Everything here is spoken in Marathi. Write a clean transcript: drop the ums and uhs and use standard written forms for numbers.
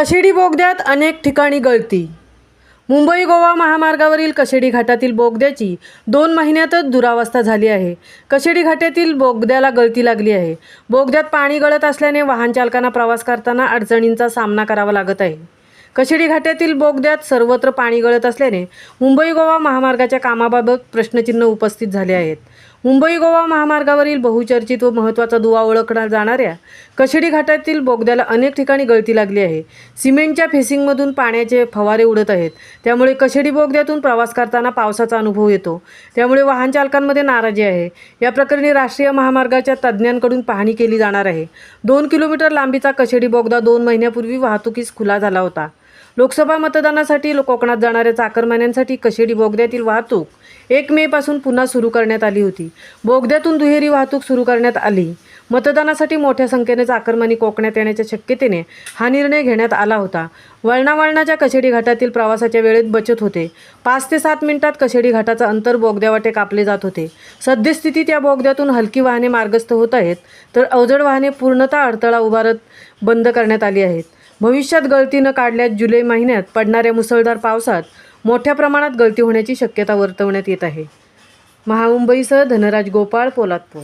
कशेडी बोगद्यात अनेक ठिकाणी गळती। मुंबई गोवा महामार्गावरील कशेडी घाटातील बोगद्याची 2 महिन्यातच दुरावस्था झाली आहे। कशेडी घाटातील बोगद्याला गळती लागली आहे। बोगद्यात पाणी गळत असल्याने वाहन चालकांना प्रवास करताना अडचणींचा सामना करावा लागत आहे। कशेडी घाटातील बोगद्यात सर्वत्र पाणी गळत असल्याने मुंबई गोवा महामार्गाच्या कामाबाबत प्रश्नचिन्ह उपस्थित झाले आहेत। मुंबई गोवा महामार्गावरील बहुचर्चित व महत्त्वाचा दुवा ओळखला जाणाऱ्या कशेडी घाटातील बोगद्याला अनेक ठिकाणी गळती लागली आहे। सिमेंटच्या फेसिंगमधून पाण्याचे फवारे उडत आहेत। त्यामुळे कशेडी बोगद्यातून प्रवास करताना पावसाचा अनुभव येतो। त्यामुळे वाहन चालकांमध्ये नाराजी आहे। या प्रकरणी राष्ट्रीय महामार्गाच्या तज्ज्ञांकडून पाहणी केली जाणार आहे। 2 किलोमीटर लांबीचा कशेडी बोगदा 2 महिन्यापूर्वी वाहतुकीस खुला झाला होता। लोकसभा मतदानासाठी कोकणात जाणाऱ्या चाकरमान्यांसाठी कशेडी बोगद्यातील वाहतूक 1 मे पासून पुन्हा सुरू करण्यात आली होती। बोगद्यातून दुहेरी वाहतूक सुरू करण्यात आली। मतदानासाठी मोठ्या संख्येने चाकरमानी कोकणात येण्याच्या शक्यतेने हा निर्णय घेण्यात आला होता। वळणावळणाच्या कशेडी घाटातील प्रवासाच्या वेळेत बचत होते। 5 ते 7 मिनिटात कशेडी घाटाचा अंतर बोगद्यावाटे कापले जात होते। सद्यस्थितीत या बोगद्यातून हलकी वाहने मार्गस्थ होत आहेत, तर अवजड वाहने पूर्णतः अडथळा उभारत बंद करण्यात आली आहेत। भविष्यात गळती न काढल्यास जुलै महिन्यात पडणाऱ्या मुसळधार पावसात मोठ्या प्रमाणात गळती होण्याची शक्यता वर्तवण्यात येत आहे। महामुंबईसह धनराज गोपाळ, पोलादपूर।